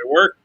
It worked.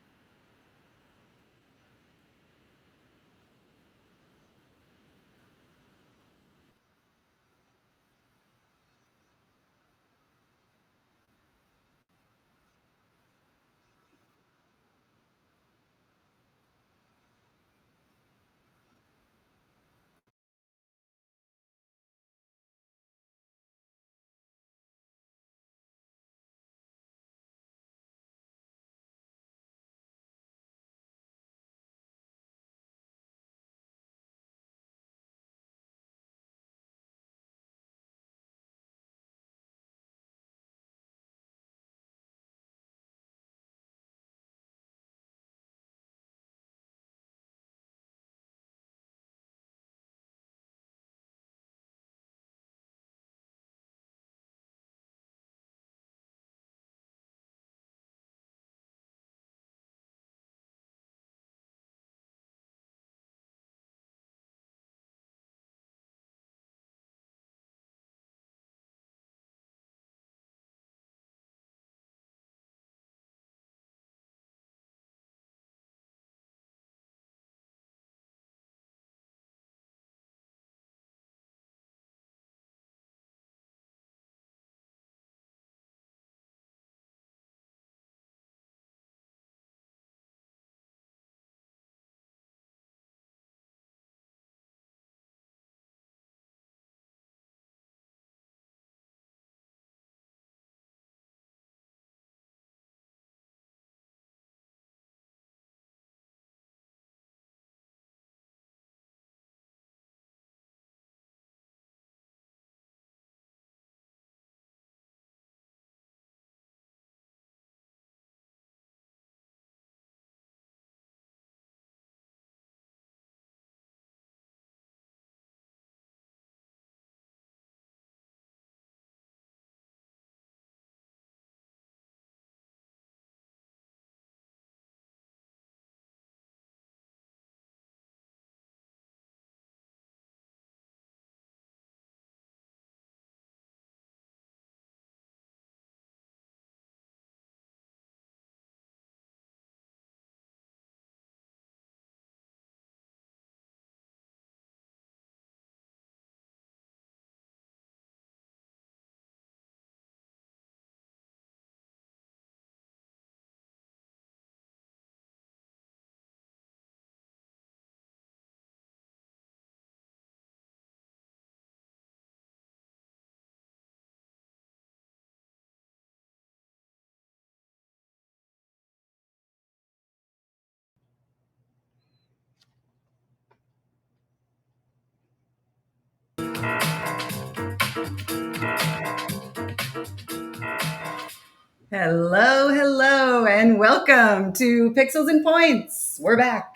Hello, and welcome to Pixels and Points. We're back.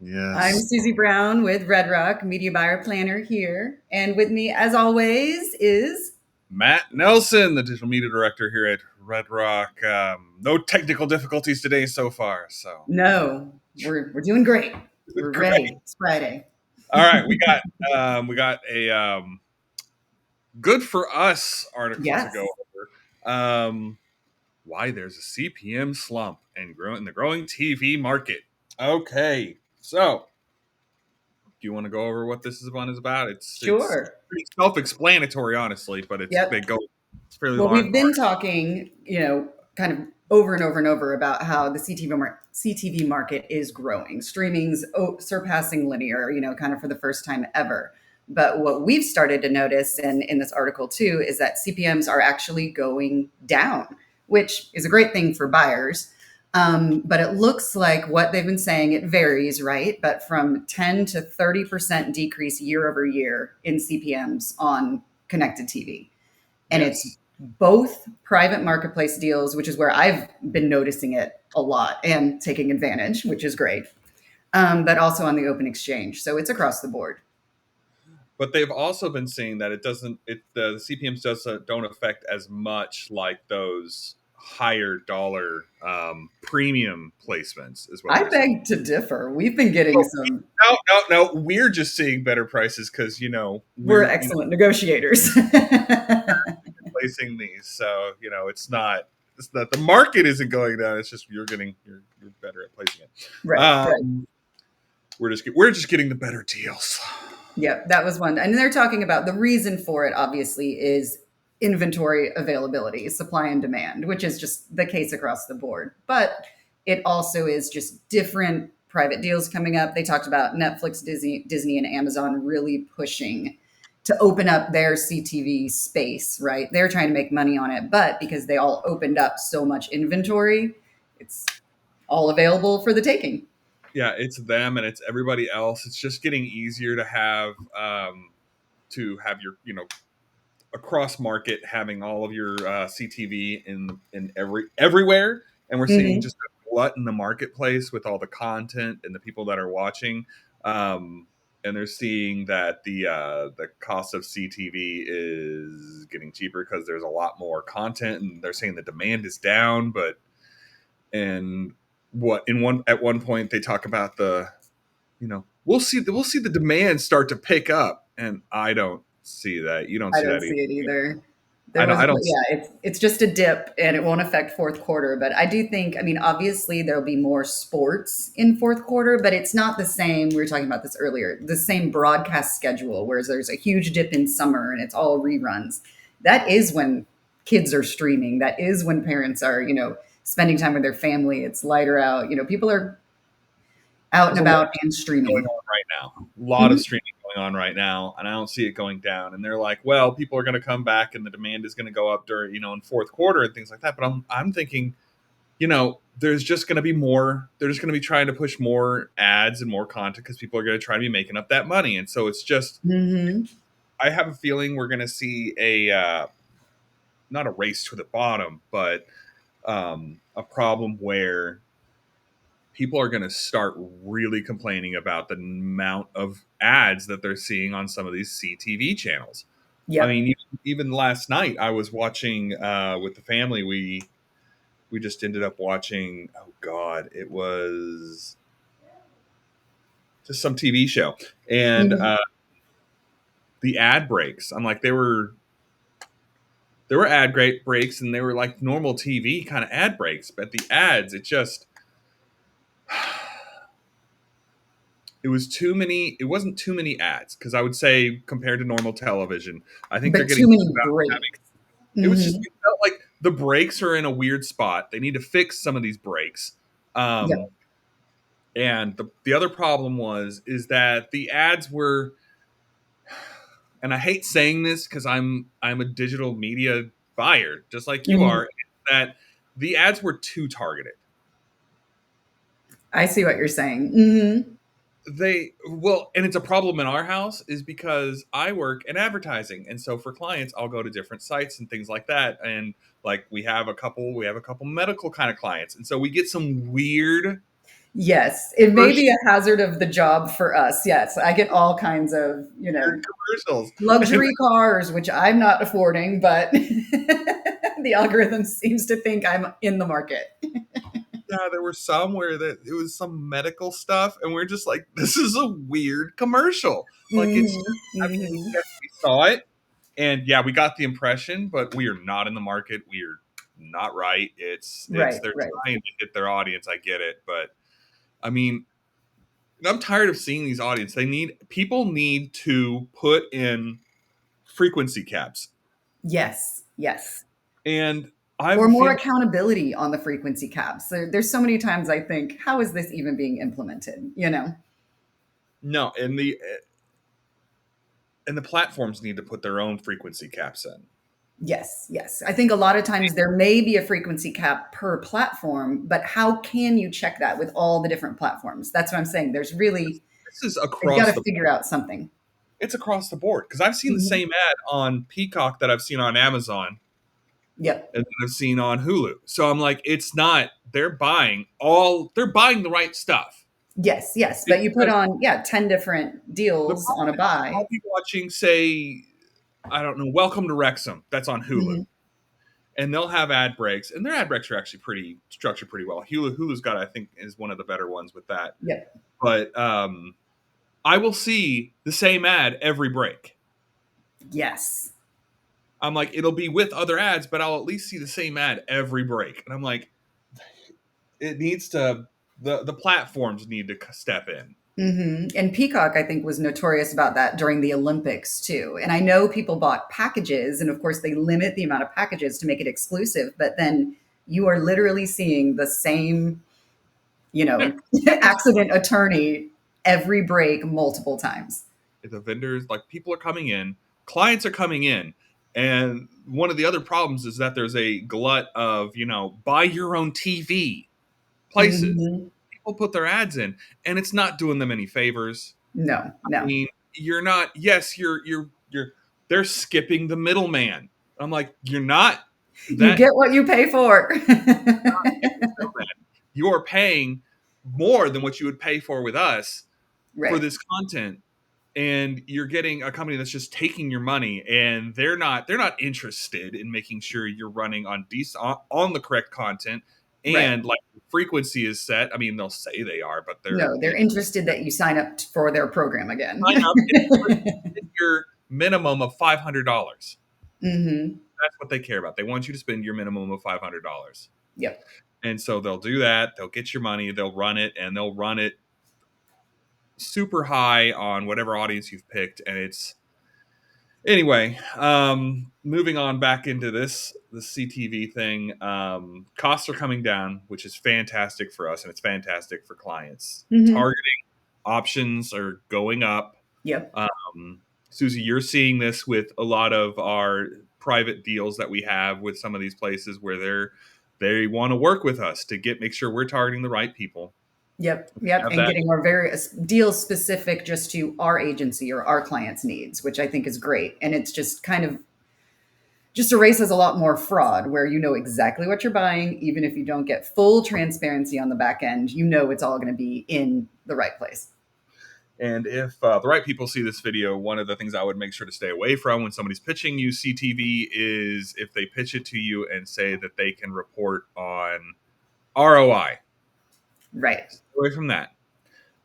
I'm Yes. Susie Brown with Red Rock Media Buyer Planner here. And with me, as always, is Matt Nelsen, the digital media director here at Red Rock. No technical difficulties today so far. So No, we're doing great. We're great. ready. It's Friday. All right, we got a good for us article to Yes. go over. Why there's a CPM slump and growing the growing TV market. Okay, so do you want to go over what this is one is about? It's Sure. pretty self-explanatory, honestly, but they Yep. go it's a fairly Well, long we've been talking, kind of over and over and over about how the CTV market is growing, streaming's surpassing linear, kind of for the first time ever. But what we've started to notice in this article too is that CPMs are actually going down, which is a great thing for buyers. But it looks like what they've been saying, it varies, right? But from 10 to 30% decrease year over year in CPMs on connected TV. And it's Yes. both private marketplace deals, which is where I've been noticing it a lot and taking advantage, which is great, but also on the open exchange. So it's across the board. But they've also been saying that the CPMS don't affect as much like those higher dollar premium placements is what I they're saying. beg to differ. We've been getting some, No. We're just seeing better prices because we're we're excellent negotiators. placing these, so it's not. it's that the market isn't going down. It's just you're better at placing it. Right, right. We're just getting the better deals. Yeah, that was one. And they're talking about the reason for it, obviously, is inventory availability, supply and demand, which is just the case across the board. But it also is just different private deals coming up. They talked about Netflix, Disney, and Amazon really pushing to open up their CTV space, right? They're trying to make money on it, but because they all opened up so much inventory, it's all available for the taking. Yeah, it's them and it's everybody else. It's just getting easier to have your across market having all of your CTV in everywhere, and we're seeing Hmm. just a glut in the marketplace with all the content and the people that are watching. And they're seeing that the cost of CTV is getting cheaper because there's a lot more content, and they're saying the demand is down. But and what in one at one point they talk about we'll see the demand start to pick up, and I don't see that. You don't I see don't that see either. it either. There was, I don't. yeah, it's just a dip and it won't affect fourth quarter. But I do think, I mean, obviously there'll be more sports in fourth quarter, but it's not the same. We were talking about this earlier, the same broadcast schedule, whereas there's a huge dip in summer and it's all reruns. That is when kids are streaming. That is when parents are, spending time with their family. It's lighter out. People are out and There's a lot about and going streaming. on right now. A lot of Mhm. streaming going on right now, and I don't see it going down. And they're like, well, people are going to come back, and the demand is going to go up during in fourth quarter and things like that. But I'm thinking, there's just going to be more. They're just going to be trying to push more ads and more content because people are going to try to be making up that money. And so it's just, Mhm. I have a feeling we're going to see a not a race to the bottom, but a problem where people are going to start really complaining about the amount of ads that they're seeing on some of these CTV channels. I Yep. mean, even last night I was watching with the family. We just ended up watching. Oh God, it was just some TV show, and Mhm. the ad breaks. I'm like, there were breaks, and they were like normal TV kind of ad breaks, but the ads, it just it was too many. It wasn't too many ads because I would say compared to normal television, I think they're But getting too good many about having. breaks. It was just Mhm. it felt like the breaks are in a weird spot. They need to fix some of these breaks. Yep. And the other problem is that the ads were, and I hate saying this because I'm a digital media buyer just like you Mhm. are, that the ads were too targeted. I see what you're saying. Mhm. And it's a problem in our house is because I work in advertising, and so for clients I'll go to different sites and things like that, and like we have a couple medical kind of clients, and so we get some Yes, it may be commercials, a hazard of the job for us. Yes, I get all kinds of, weird commercials. And luxury cars, which I'm not affording, but the algorithm seems to think I'm in the market. yeah, there were some where that it was some medical stuff, and we're just like, this is a weird commercial. Like it's Hmm. I mean, Hmm. yes, we saw it, and yeah, we got the impression, but we are not in the market. We are not right. It's Right, they're right. trying to hit their audience. I get it, but I mean, I'm tired of seeing these audience. People need to put in frequency caps, Yes, yes. and I have Or a more feeling accountability on the frequency caps. There's so many times I think, how is this even being implemented? no, and the platforms need to put their own frequency caps in. Yes, yes. I think a lot of times there may be a frequency cap per platform, but how can you check that with all the different platforms? That's what I'm saying. This is They've got across to the figure out something. It's across the board because I've seen the Mhm. same ad on Peacock that I've seen on Amazon Yep. and that I've seen on Hulu. So I'm like, it's not they're buying the right stuff. Yes, yes. It's But you put just on, 10 different the deals on problem a is I'll buy. be watching, say, I don't know, Welcome to Wrexham. That's on Hulu. Mhm. And they'll have ad breaks, and their ad breaks are actually pretty structured pretty well. Hulu's got, I think, is one of the better ones with that. Yep. But I will see the same ad every break. Yes. I'm like, it'll be with other ads, but I'll at least see the same ad every break. And I'm like, it needs to, the platforms need to step in. And Peacock, I think, was notorious about that during the Olympics too. And I know people bought packages, and of course, they limit the amount of packages to make it exclusive. But then you are literally seeing the same, Yeah. accident attorney every break multiple times. The vendors, like people are coming in, clients are coming in. And one of the other problems is that there's a glut of, buy your own TV places. Hmm. People put their ads in, and it's not doing them any favors. No, I no. mean, you're not. Yes, you're. They're skipping the middleman. I'm like, you're not You that get what you pay for. middleman. You're paying more than what you would pay for with us for Right, this content, and you're getting a company that's just taking your money, and they're not interested in making sure you're running on decent on the correct content, right. and like frequency is set. I mean, they'll say they are, but they're No, they're interested that you sign up for their program again. sign up and hit your minimum of $500. Hmm. That's what they care about. They want you to spend your minimum of $500. Yep. And so they'll do that. They'll get your money. They'll run it, and they'll run it super high on whatever audience you've picked. And it's anyway. Moving on back into the CTV thing. Costs are coming down, which is fantastic for us, and it's fantastic for clients. Hmm. Targeting options are going up. Yep. Susie, you're seeing this with a lot of our private deals that we have with some of these places where they want to work with us to make sure we're targeting the right people. Yep. We Yep. have And that. getting our various deals specific just to our agency or our clients' needs, which I think is great. And it's just kind of just erases a lot more fraud where you know exactly what you're buying, even if you don't get full transparency on the back end, you know it's all going to be in the right place. And if the right people see this video, one of the things I would make sure to stay away from when somebody's pitching you CTV is if they pitch it to you and say that they can report on ROI. Right. Stay away from that.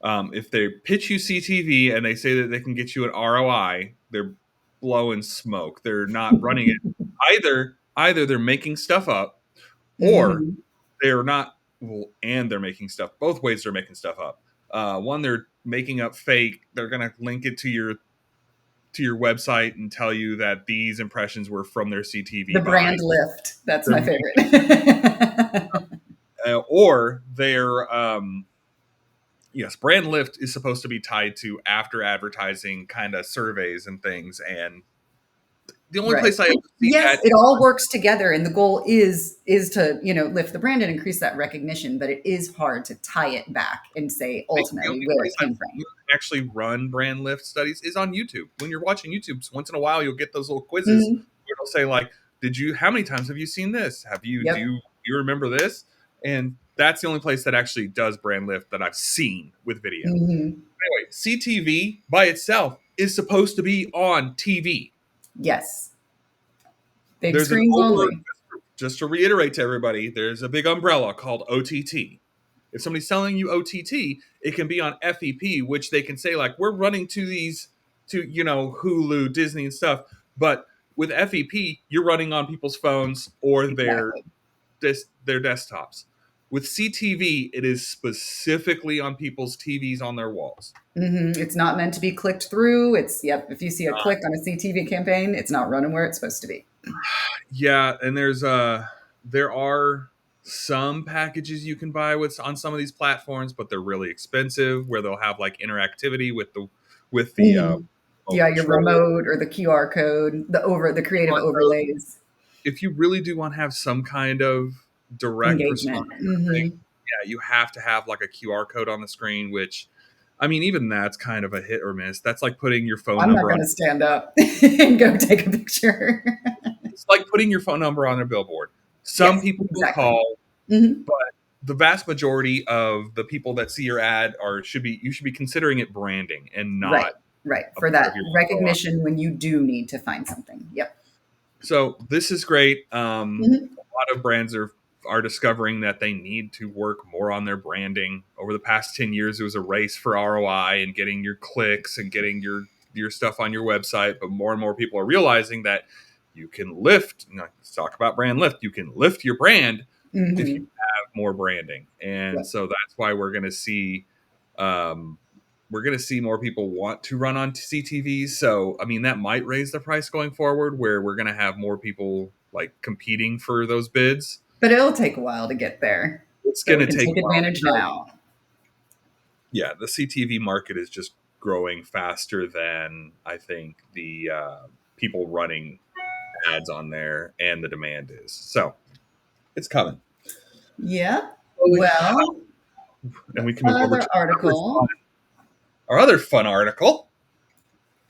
If they pitch you CTV and they say that they can get you an ROI, they're blowing smoke. They're not running it. Either they're making stuff up, or Hmm. they're not. Well, and they're making stuff. Both ways they're making stuff up. One, they're making up fake. They're gonna link it to your website and tell you that these impressions were from their CTV The buy. brand lift. That's They're my making, favorite. or they're yes, brand lift is supposed to be tied to after advertising kind of surveys and things. And the only Right. place I ever see Yes, that it is all works together, and the goal is to lift the brand and increase that recognition. But it is hard to tie it back and say the ultimately only where place it I've came seen from. you actually run brand lift studies is on YouTube. When you're watching YouTube, once in a while you'll get those little quizzes Mhm. where it'll say like, how many times have you seen this? Yep. Do you remember this? And that's the only place that actually does brand lift that I've seen with video. Hmm. Anyway, CTV by itself is supposed to be on TV. Yes. Big There's an screens only. just to reiterate to everybody, there's a big umbrella called OTT. If somebody's selling you OTT, it can be on FEP, which they can say like, we're running to these to Hulu, Disney, and stuff. But with FEP, you're running on people's phones or Exactly. their desktops. With CTV, it is specifically on people's TVs on their walls. It's not meant to be clicked through. It's yep. If you see a click on a CTV campaign, it's not running where it's supposed to be. Yeah, and there are some packages you can buy with on some of these platforms, but they're really expensive. Where they'll have like interactivity with the Mhm. remote Yeah, your control. remote or the QR code, the creative On those, overlays, if you really do want to have some kind of direct response engagement. thing, Hmm. yeah, you have to have like a QR code on the screen. Which, I mean, even that's kind of a hit or miss. That's like putting your phone I'm not number on. going to stand up and go take a picture. It's like putting your phone number on a billboard. Some Yes, people will exactly. call, Hmm. but the vast majority of the people that see your ad you should be considering it branding and Right, not right. a For part of that your ROI. recognition when you do need to find something. Yep. So this is great. Hmm. A lot of brands are discovering that they need to work more on their branding. Over the past 10 years, it was a race for ROI and getting your clicks and getting your stuff on your website. But more and more people are realizing that you can lift. Let's talk about brand lift. You can lift your brand if you Hmm. have more branding, and Yep. so that's why um, we're going to see more people want to run on CTVs. So I mean, that might raise the price going forward, where we're going to have more people like competing for those bids. But it'll take a while to get there. It's So going we to can take take a while advantage because now. yeah, the CTV market is just growing faster than I think the people running ads on there and the demand is. So it's coming. Yep. Holy cow. Well, And the we can move over other to article. our other fun article.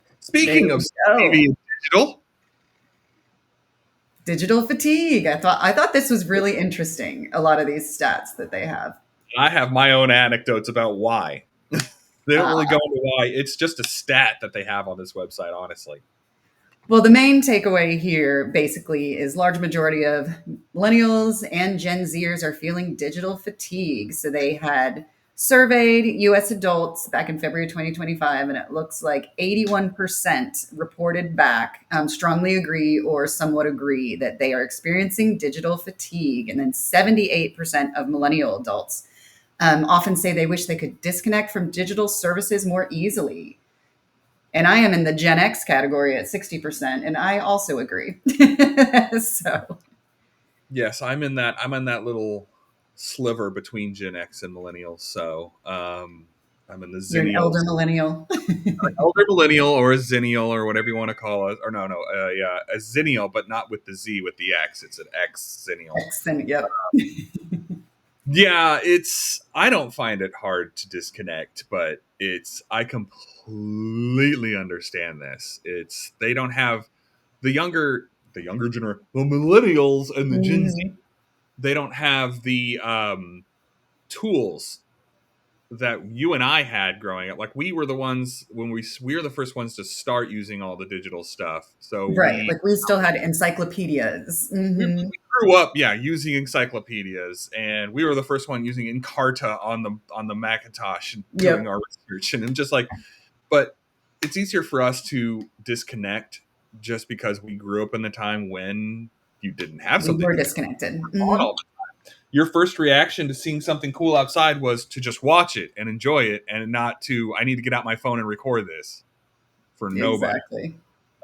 There Speaking of we go. CTV and digital, Digital fatigue. I thought this was really interesting. A lot of these stats that they have. I have my own anecdotes about why. They don't Uh, really go into why. It's just a stat that they have on this website, honestly. well, the main takeaway here basically is large majority of millennials and Gen Zers are feeling digital fatigue. So they had surveyed US adults back in February 2025, and it looks like 81% reported back strongly agree or somewhat agree that they are experiencing digital fatigue. And then 78% of millennial adults often say they wish they could disconnect from digital services more easily. And I am in the Gen X category at 60%, and I also agree. So Yes, I'm in that little sliver between Gen X and millennials. So I'm in the you're an elder zennials, millennial. elder millennial or a zennial or whatever you want to call it. Or no, yeah, a zennial, but not with the Z, with the X. It's an X zennial. X and yep. Yeah, I don't find it hard to disconnect, but I completely understand this. It's they don't have the younger generation, the millennials and the Gen Z, Mhm. they don't have the tools that you and I had growing up. Like we were the ones when we were the first ones to start using all the digital stuff. So Right. Like we still had encyclopedias. we grew up, yeah, using encyclopedias, and we were the first one using Encarta on the Macintosh and doing Yep. our research, and just like, but it's easier for us to disconnect just because we grew up in the time when you didn't have We something were to do disconnected. on all the your first reaction to seeing something cool outside was to just watch it and enjoy it and not to I need to get out my phone and record this for nobody. Exactly.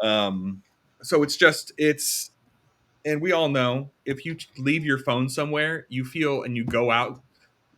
um so it's and we all know if you leave your phone somewhere you feel and you go out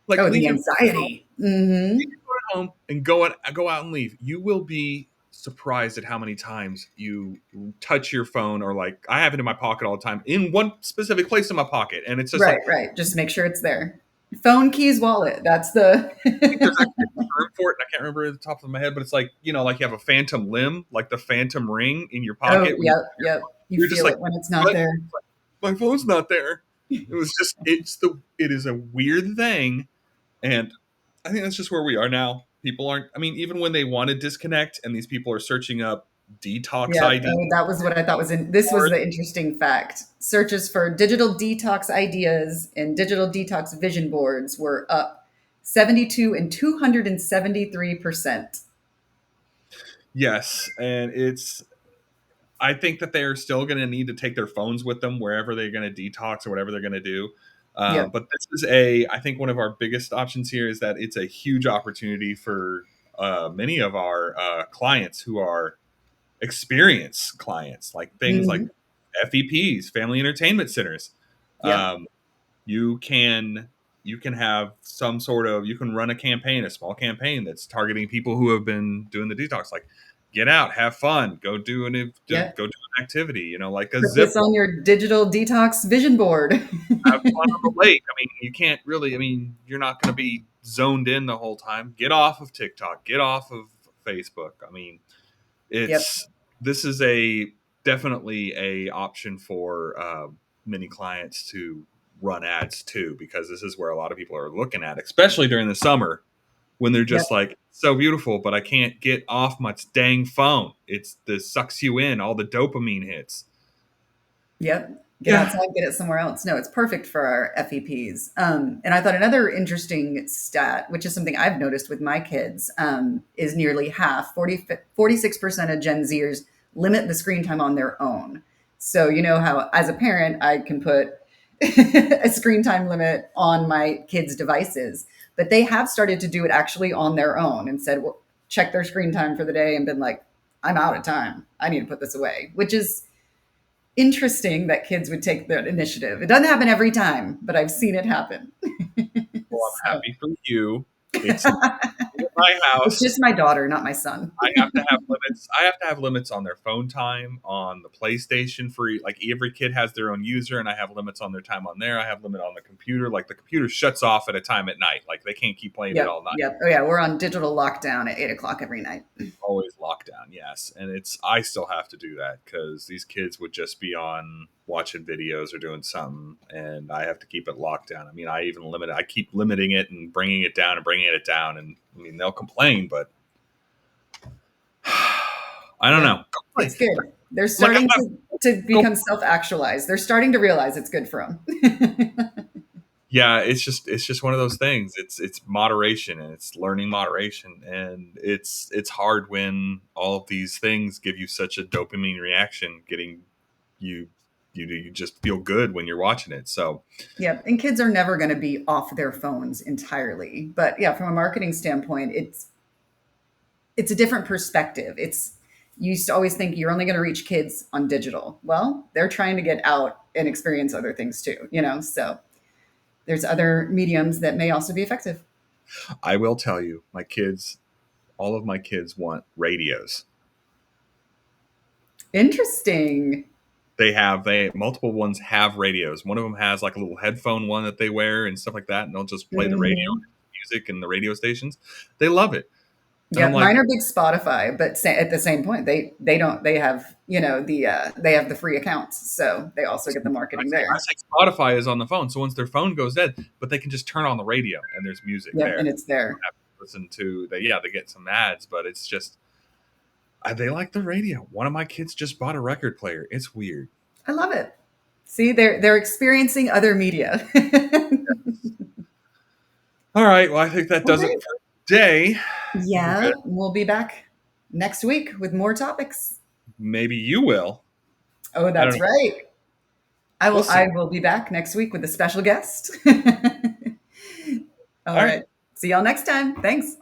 like Oh, leave the your phone at home, anxiety. leave your phone at home and go out and leave, you will be surprised at how many times you touch your phone or like I have it in my pocket all the time in one specific place in my pocket and it's just Right, like right. Just make sure it's there. Phone, keys, wallet. That's the think there's actually a term for it, and I can't remember at the top of my head, but it's like like you have a phantom limb, like the phantom ring in your Oh, pocket. When yep, yep. You you're just feel like, it when it's not what? there. My phone's not there. It is a weird thing, and I think that's just where we are now. People aren't. I mean, even when they want to disconnect, and these people are searching up detox Yeah, ID. that was what I thought was in. This was the interesting fact. Searches for digital detox ideas and digital detox vision boards were up 72 and 273%. Yes, and it's I think that they're still going to need to take their phones with them wherever they're going to detox or whatever they're going to do. Yep. But I think one of our biggest options here is that it's a huge opportunity for many of our clients who are experienced clients, like things like Hmm. FEPs, family entertainment centers. Yep. Um, you can you can have some sort of you can run a campaign, a small campaign that's targeting people who have been doing the detox, like get out, have fun, go do Yep. go do an activity, like a Put zip this line, on your digital detox vision board. have fun on the lake. I mean, you can't really. I mean, you're not going to be zoned in the whole time. Get off of TikTok. Get off of Facebook. I mean, Yep. it's this is a definitely a option for many clients to run ads too, because this is where a lot of people are looking at, especially during the summer when they're Yep. just like so beautiful, but I can't get off my dang phone. It's this sucks you in, all the dopamine hits. Yep. Get Yeah. outside, get it somewhere else. No, it's perfect for our FEPs. And I thought another interesting stat, which is something I've noticed with my kids, is nearly half, 46% of Gen Zers limit the screen time on their own. So, you know how, as a parent, I can put a screen time limit on my kids' devices, but they have started to do it actually on their own and said, well, check their screen time for the day and been like, I'm out of time. I need to put this away, which is interesting that kids would take that initiative. It doesn't happen every time, but I've seen it happen. Well, I'm So happy for you. It's not in my it's house. just my daughter, not my son. I have to have limits. I have to have limits on their phone time, on the PlayStation for like every kid has their own user, and I have limits on their time on there. I have limit on the computer. Like the computer shuts off at a time at night. Like they can't keep playing it Yep. all night. Yep. Oh yeah, we're on digital lockdown at 8 o'clock every night. Always lockdown, yes. And it's I still have to do that because these kids would just be on watching videos or doing something, and I have to keep it locked down. I mean, I even limit it. I keep limiting it and bringing it down and bringing it down, and I mean they'll complain, but I don't Yeah, know. it's good. They're Like starting to go. become self-actualized. They're starting to realize it's good for them. Yeah, it's just one of those things. It's moderation and it's learning moderation, and it's hard when all of these things give you such a dopamine reaction, getting you you just feel good when you're watching it. So Yeah, and kids are never going to be off their phones entirely. But yeah, from a marketing standpoint, it's a different perspective. It's you used to always think you're only going to reach kids on digital. Well, they're trying to get out and experience other things too, you know? So there's other mediums that may also be effective. I will tell you, my kids, all of my kids want radios. Interesting. They multiple ones have radios. One of them has like a little headphone one that they wear and stuff like that, and they'll just play the radio Hmm. music and the radio stations. They love it, and I'm Yeah, like, mine are big Spotify, but at the same point, they don't they have they have the free accounts, so they also get the marketing I there. say Spotify is on the phone, so once their phone goes dead, but they can just turn on the radio and there's music Yep, there. and it's They don't there. have to listen to they yeah they get some ads, but it's just they like the radio. One of my kids just bought a record player. It's weird. I love it. See, they're experiencing other media. All right, well I think that Well, does it great. for today. We're Yeah, good. we'll be back next week with more topics. Maybe you will. Oh, I don't that's know. right. We'll see. I will be back next week with a special guest. All All right. right. See y'all next time. Thanks.